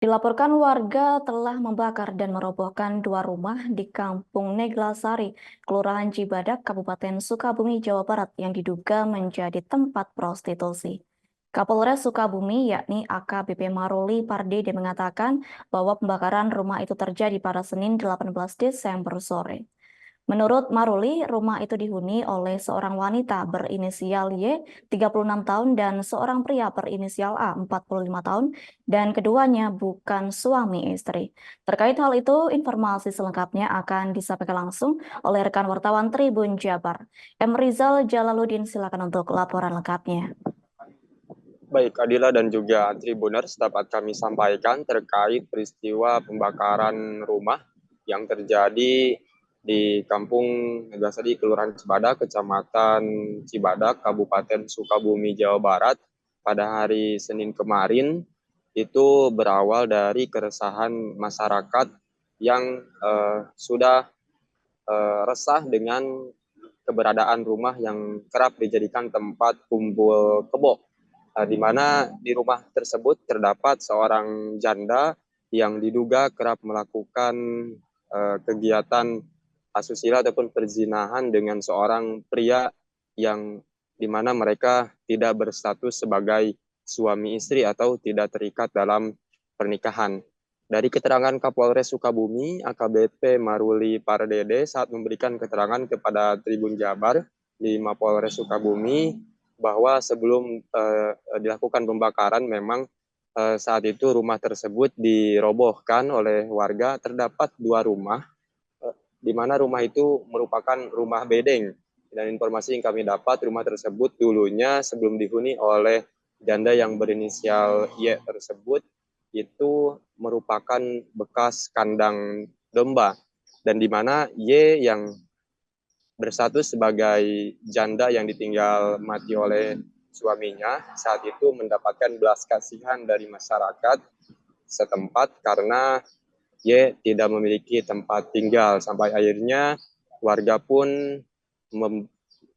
Dilaporkan warga telah membakar dan merobohkan dua rumah di Kampung Neglasari, Kelurahan Cibadak, Kabupaten Sukabumi, Jawa Barat yang diduga menjadi tempat prostitusi. Kapolres Sukabumi, yakni AKBP Maruli Pardede mengatakan bahwa pembakaran rumah itu terjadi pada Senin 18 Desember sore. Menurut Maruli, rumah itu dihuni oleh seorang wanita berinisial Y, 36 tahun, dan seorang pria berinisial A, 45 tahun, dan keduanya bukan suami istri. Terkait hal itu, informasi selengkapnya akan disampaikan langsung oleh rekan wartawan Tribun Jabar. M. Rizal Jalaluddin, silakan untuk laporan lengkapnya. Baik, Adila dan juga Tribuners dapat kami sampaikan terkait peristiwa pembakaran rumah yang terjadi di Kampung Neglasari, Kelurahan Cibadak, Kecamatan Cibadak, Kabupaten Sukabumi, Jawa Barat pada hari Senin kemarin. Itu berawal dari keresahan masyarakat yang sudah resah dengan keberadaan rumah yang kerap dijadikan tempat kumpul kebo, di mana di rumah tersebut terdapat seorang janda yang diduga kerap melakukan kegiatan asusila ataupun perzinahan dengan seorang pria yang di mana mereka tidak berstatus sebagai suami istri atau tidak terikat dalam pernikahan. Dari keterangan Kapolres Sukabumi, AKBP Maruli Pardede saat memberikan keterangan kepada Tribun Jabar di Mapolres Sukabumi bahwa sebelum dilakukan pembakaran memang saat itu rumah tersebut dirobohkan oleh warga. Terdapat dua rumah, di mana rumah itu merupakan rumah bedeng. Dan informasi yang kami dapat, rumah tersebut dulunya sebelum dihuni oleh janda yang berinisial Y tersebut itu merupakan bekas kandang domba, dan di mana Y yang berstatus sebagai janda yang ditinggal mati oleh suaminya saat itu mendapatkan belas kasihan dari masyarakat setempat karena Y tidak memiliki tempat tinggal, sampai akhirnya warga pun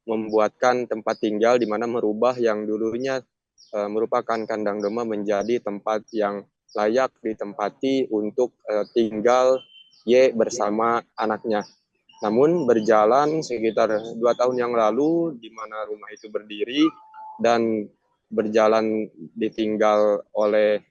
membuatkan tempat tinggal di mana merubah yang dulunya merupakan kandang domba menjadi tempat yang layak ditempati untuk tinggal Y bersama anaknya. Namun berjalan sekitar 2 tahun yang lalu, di mana rumah itu berdiri dan berjalan ditinggal oleh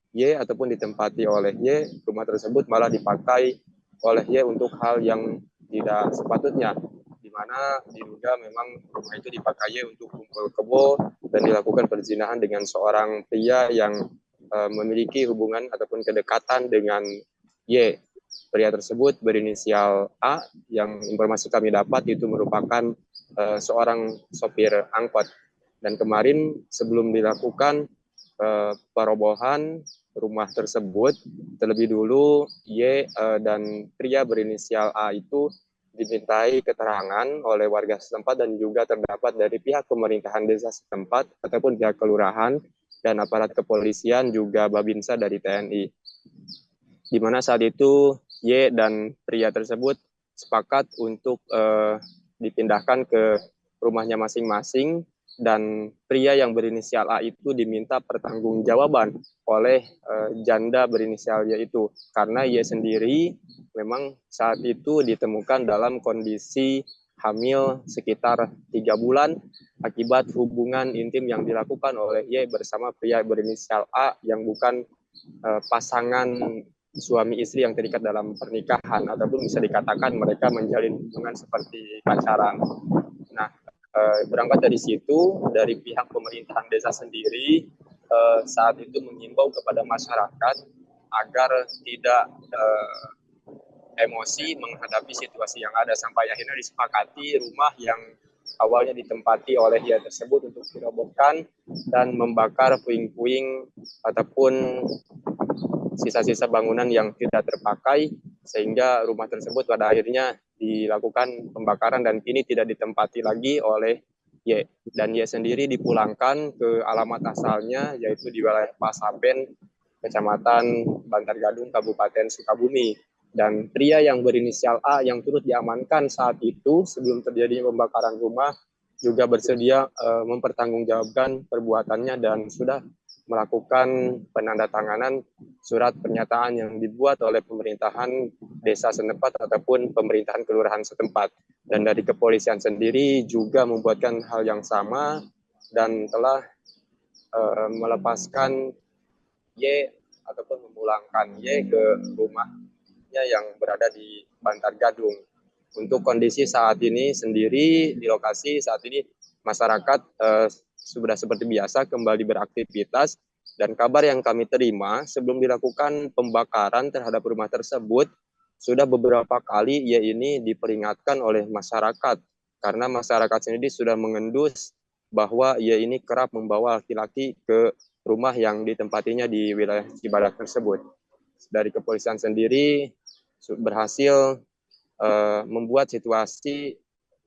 Y ataupun ditempati oleh Y, rumah tersebut malah dipakai oleh Y untuk hal yang tidak sepatutnya, di mana diduga memang rumah itu dipakai Y untuk kumpul kebo dan dilakukan perzinahan dengan seorang pria yang memiliki hubungan ataupun kedekatan dengan Y. Pria tersebut berinisial A, yang informasi kami dapat itu merupakan seorang sopir angkot. Dan kemarin sebelum dilakukan perobohan rumah tersebut, terlebih dulu Y dan pria berinisial A itu dimintai keterangan oleh warga setempat dan juga terdapat dari pihak pemerintahan desa setempat ataupun pihak kelurahan dan aparat kepolisian juga Babinsa dari TNI. Di mana saat itu Y dan pria tersebut sepakat untuk dipindahkan ke rumahnya masing-masing, dan pria yang berinisial A itu diminta pertanggungjawaban oleh janda berinisial Y itu, karena Y sendiri memang saat itu ditemukan dalam kondisi hamil sekitar 3 bulan akibat hubungan intim yang dilakukan oleh Y bersama pria berinisial A yang bukan pasangan suami istri yang terikat dalam pernikahan, ataupun bisa dikatakan mereka menjalin hubungan seperti pacaran. Nah, berangkat dari situ, dari pihak pemerintahan desa sendiri saat itu mengimbau kepada masyarakat agar tidak emosi menghadapi situasi yang ada, sampai akhirnya disepakati rumah yang awalnya ditempati oleh dia tersebut untuk dirobohkan dan membakar puing-puing ataupun sisa-sisa bangunan yang tidak terpakai, sehingga rumah tersebut pada akhirnya dilakukan pembakaran dan kini tidak ditempati lagi oleh Y. Dan Y sendiri dipulangkan ke alamat asalnya, yaitu di wilayah Pasaben, Kecamatan Bantar Gadung, Kabupaten Sukabumi. Dan pria yang berinisial A yang turut diamankan saat itu sebelum terjadi pembakaran rumah juga bersedia mempertanggungjawabkan perbuatannya dan sudah melakukan penandatanganan surat pernyataan yang dibuat oleh pemerintahan desa setempat ataupun pemerintahan kelurahan setempat. Dan dari kepolisian sendiri juga membuatkan hal yang sama dan telah melepaskan Y ataupun memulangkan Y ke rumahnya yang berada di Bantar Gadung. Untuk kondisi saat ini sendiri di lokasi saat ini masyarakat sudah seperti biasa kembali beraktivitas, dan kabar yang kami terima sebelum dilakukan pembakaran terhadap rumah tersebut sudah beberapa kali Y ini diperingatkan oleh masyarakat karena masyarakat sendiri sudah mengendus bahwa Y ini kerap membawa laki-laki ke rumah yang ditempatinya di wilayah Cibadak tersebut. Dari kepolisian sendiri berhasil membuat situasi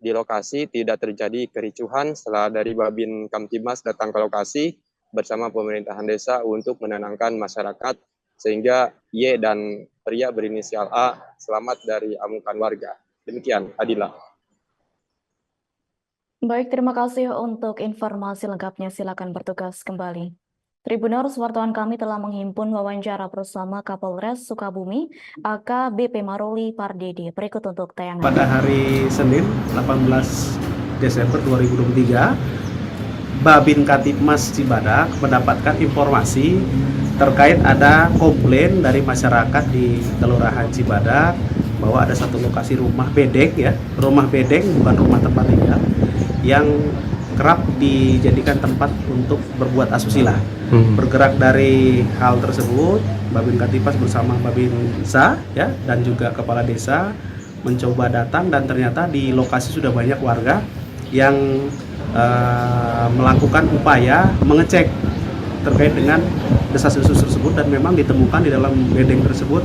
di lokasi tidak terjadi kericuhan setelah dari Babin Kamtibmas datang ke lokasi bersama pemerintahan desa untuk menenangkan masyarakat sehingga Y dan pria berinisial A selamat dari amukan warga. Demikian, Adila. Baik, terima kasih untuk informasi lengkapnya. Silakan bertugas kembali. Tribuners, wartawan kami telah menghimpun wawancara bersama Kapolres Sukabumi, AKBP Maruli Pardede. Berikut untuk tayangan. Pada hari Senin 18 Desember 2023, Babin Kamtibmas Cibadak mendapatkan informasi terkait ada komplain dari masyarakat di Kelurahan Cibadak bahwa ada satu lokasi rumah bedeng, rumah bedeng bukan rumah tempat tinggal, yang kerap dijadikan tempat untuk berbuat asusila. Bergerak dari hal tersebut, Babin Kamtibmas bersama Babinsa dan juga kepala desa mencoba datang, dan ternyata di lokasi sudah banyak warga yang melakukan upaya mengecek terkait dengan desas-desus tersebut, dan memang ditemukan di dalam bedeng tersebut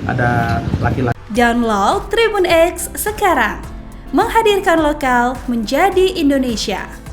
ada laki-laki. Download Tribun X sekarang, menghadirkan lokal menjadi Indonesia.